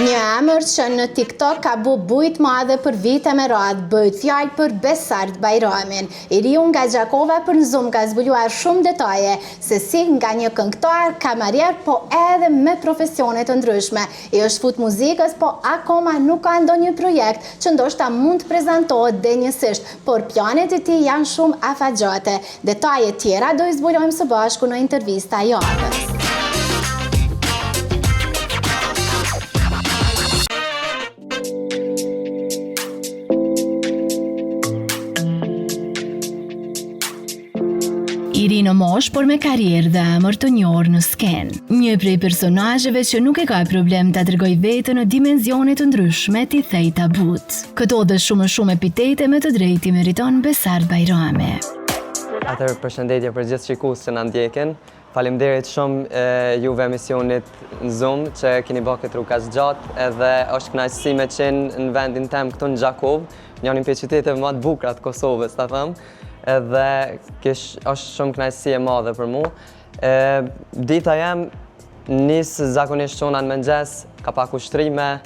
Një emër që në TikTok ka bu bujt madhe për vite me radhë, bëjt fjalë për Besart Bajramin. Iriu nga Gjakova për në Zoom ka zbuluar shumë detaje se si nga një këngëtar, kamarier, po edhe me profesionet të ndryshme. I është fut muzikës, po akoma nuk ka ndonjë projekt që ndoshta mund të prezentohet denjësisht, por planet e tij janë shumë afatgjate. Detaje tjera do i zbulojmë së bashku në intervista javës. Iri në mosh, por me karrierë dhe emër të njohur në skenë. Një prej personazheve që nuk e ka problem ta tregoj veten në dimensione të ndryshme, t'i thej tabut. Këto dhe shumë epitete me të drejtë i meriton Besart Bajrami. Atëherë përshëndetje për gjithë shikues që na ndjekin. Faleminderit shumë juve emisionit në Zoom që keni bërë këtë rrugë kaq gjatë, edhe është kënaqësi me qenë në vendin tem këtu në Gjakovë, një prej qyteteve më të bukura të Kosovës, ta them. Edhe është shumë kënaqësi e madhe për mu. Dita jem nis zakonisht çona në mëngjes, ka pak ushtrime,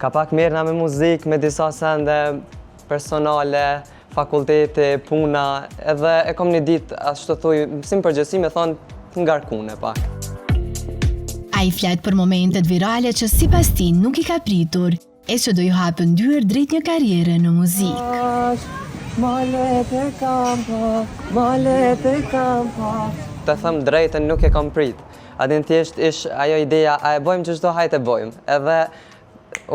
ka pak merrna me muzikë, me disa sende personale, fakulteti, puna, edhe e kom një ditë, ashtu thuj, si më përgjithësi me thonë, të ngarkune pak. Ai flet për momentet virale që sipas tij nuk i ka pritur, e që do ju hapën dyer drejt një karriere në muzikë. Malet e kampa. Të thëmë drejtën nuk e kam prit. Adin thjesht ish ajo ideja, a e bojmë që çdo hajt e bojmë. Edhe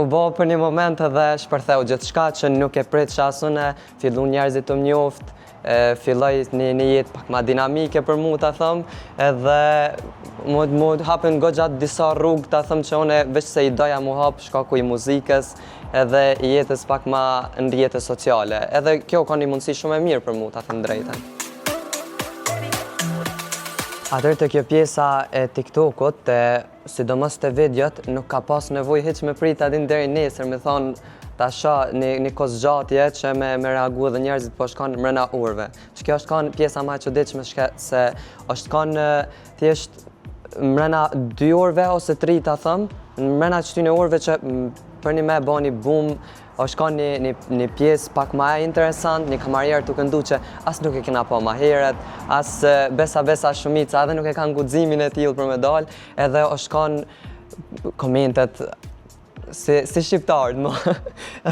u bo për një moment edhe shpërtheu gjithçka që nuk e prit që asune, fillu njerëzit të mjoft, filloj një jetë pak ma dinamike për mu të thëmë, edhe mu hapën gogja disa rrugë të thëmë që one veç se i doja mu hapë shkaku i muzikës, edhe i jetës pak ma në rrjetet sociale. Edhe kjo ka një mundësi shumë e mirë për mu, ta them drejtën. Atëherë të kjo pjesa e TikTokut, sidomos të videot, nuk ka pas nevojë hiç me prit adin deri nesër, me thonë ta shoh një kohë zgjatje që me reagu dhe njerëzit po shkon mrena urve. Që kjo është kanë pjesa më e çuditshme se është kanë thjesht mrena 2 orëve ose 3 ta them, mrena këtyre orëve që për një me bani boom, është ka një pjesë pak ma e interesant, një kamarier të këndu që as nuk e kena po ma heret, as besa shumica, edhe nuk e kanë guximin e tillë për me dalë, edhe është kanë komentet si shqiptarët,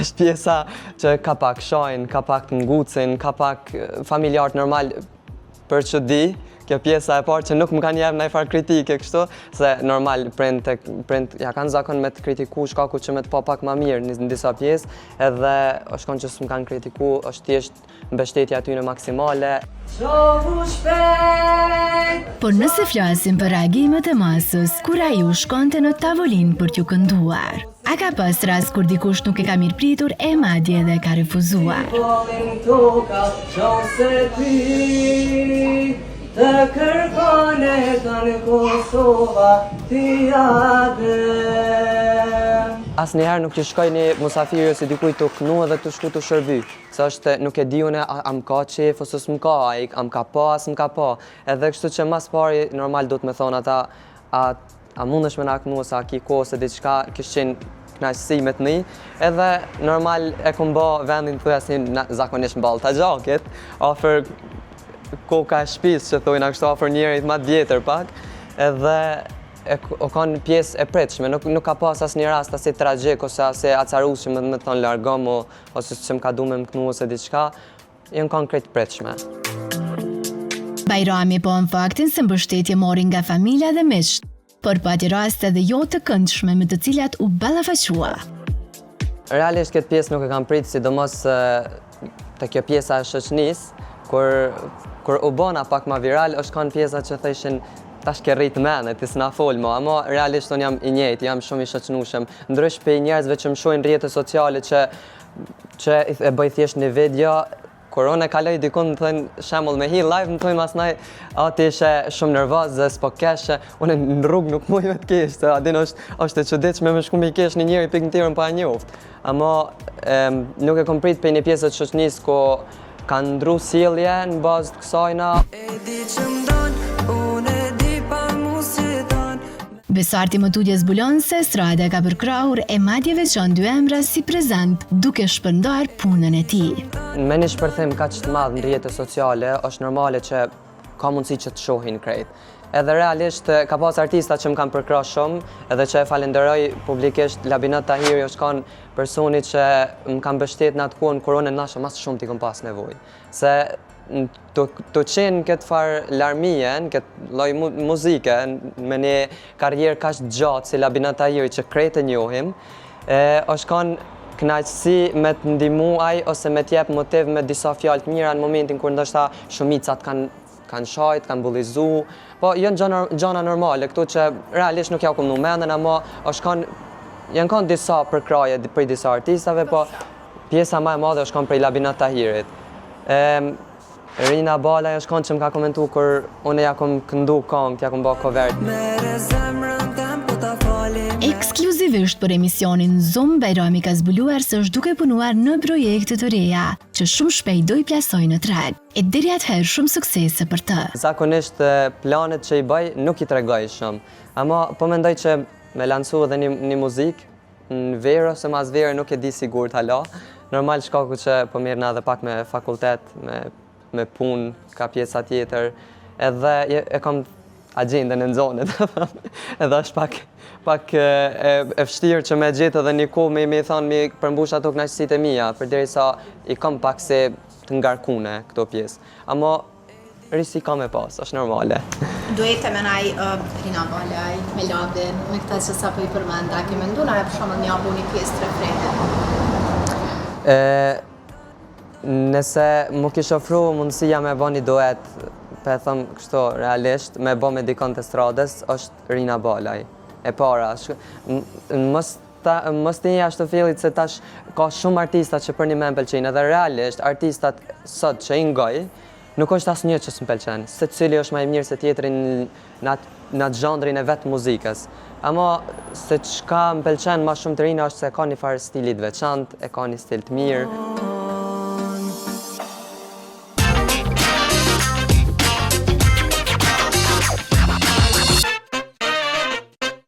është pjesa që ka pak shajnë, ka pak të ngucin, ka pak familjarët normal për që di, kjo pjesa e parë që nuk më kanë jepë ndaj farë kritike kështu, se normal prind ja kanë zakon me të kritiku shkaku që me të pa pak ma mirë në disa pjesë, edhe është konë që s'më kanë kritiku, është thjesht mbështetja aty në maksimale. Por nëse flasim për reagimet e masës, kur ai u shkonte në tavolinë për t'ju kënduar, a ka pas rast kur dikush nuk e ka mirë pritur e madje edhe ka refuzuar? Të kërkone të në Kosova t'i adem. Asnjëherë nuk t'i shkoj një musafiri ose dikuj të kënu edhe të shku të shërby. Se është nuk e di une a m'ka qef ose s'm'ka, a m'ka pa, a s'm'ka pa. Edhe kështu që mas pari normal do t'me thonë ata a mundesh me na kënu ose a ki ko ose diçka kishë qenë knaqësi me t'ni. Edhe normal e kom ba vendin të thujasin zakonisht m'ballë t'a gjakit, ofër koka e shtëpisë që thojnë kështu afër njerit ma vjetër pak, edhe o kanë pjesë e pritshme, nuk ka pas asnjë rast as i tragjik ose as i acarus që më thonë largom ose që më ka du me më kënu ose diçka, janë kanë krejt pritshme. Bajrami po në faktin se mbështetje mori nga familja dhe miqt, por pati raste dhe jo të këndshme me të cilat u ballafaqua. Realisht këtë pjesë nuk e kam prit, sidomos te kjo pjesa e shoqënisë, kur u bona pak ma viral, është kanë pjesa që thëshin tash ke rrit mene, ti s'na fol mo, ama realisht unë jam i njëjtë, jam shumë i shoqënueshëm. Ndrysh pe njerëzve që më shohin rrjetet sociale që e bëj thjesht një video, kur unë e kaloj dikun më thënë shembull me hi live, më thënë masnaj, ti ishe shumë nervoz dhe s'po keshe, unë në rrugë nuk muj me t'kesh, se adin është e çuditshme me shku me i kesh një njeri pik në tjerën pa e njoft. Ama nuk e kom prit pe një pjesë të shoqënisë ku kanë ndru sjellje në bazë të kësajna. Besarti më tutje zbulon se strada ka përkrahur e madje veçon dy emra si prezent, duke shpërndar punën e tij. Me një shpërthim kaq të madh në rrjetet sociale, është normale që ka mundësi që të shohin krejt. Edhe realisht ka pas artista që më kanë përkrah shumë, edhe që e falenderoj publikisht. Labinat Tahiri është kanë personi që më kanë mbështet në atë kohën koronën nasha mas shumë t'i kom pas nevojë. Se të qenë këtë farë larmije, këtë lloj muzike, me një karrierë kaq gjatë si Labinat Tahiri që krejt e njohim, është kanë kënaqësi me të ndihmu ai ose me t'jep motiv me disa fjalë të mira në momentin kur ndoshta shumicat kanë shajt, kanë bullizu, po janë gjana normale, këtu që realisht nuk ja kom në mendën, ama janë kanë disa përkraje prej disa artistave, po pjesa më e madhe është kanë prej Labinat Tahirit. Rina Balaj është kanë që më ka komentu kur unë ja kom këndu këngë, ja kom bë cover. Ekskluzivisht për emisionin Zoom, Bajrami ka zbuluar se është duke punuar në projekte të reja, që shumë shpejt do i plasoj në treg, e deri atëherë shumë suksese për të. Zakonisht planet që i bëj nuk i tregoj shumë, ama po mendoj që me lancu edhe një muzikë, në verë ose mas verë nuk e di sigurt hala. Normal shkaku që po mirëna edhe pak me fakultet, me punë, ka pjesa tjetër, edhe e kam agjendën e nxonit, edhe është pak e vështirë që me gjetë edhe një kohë me thonë mi përmbush ato kënaqësitë e mia, përderisa i kam pak se të ngarkune këto pjesë. Ama risi ka me pas, është normale. Duhet të menaj Rina Balaj, me Labin, me këta që sa po i përmenda, ke mendu na e për shumë një abu një pjesë të refrenit? Nëse më kish ofru mundësia me bë një duet, pe thëmë kështu realisht, me bë me dikon të stradës, është Rina Balaj. E para, mos të një ashtë të fillit se tash ka shumë artistat që për një me më pëlqenë, edhe realisht artistat sot që i ngoj, nuk është asë një që s'më pëlqenë, se cili është ma i mirë se tjetërin në atë zhandrin e vetë muzikës. Ama se çka më pëlqenë ma shumë të Rina është se ka një farë stilit veçant, e ka një stil të mirë.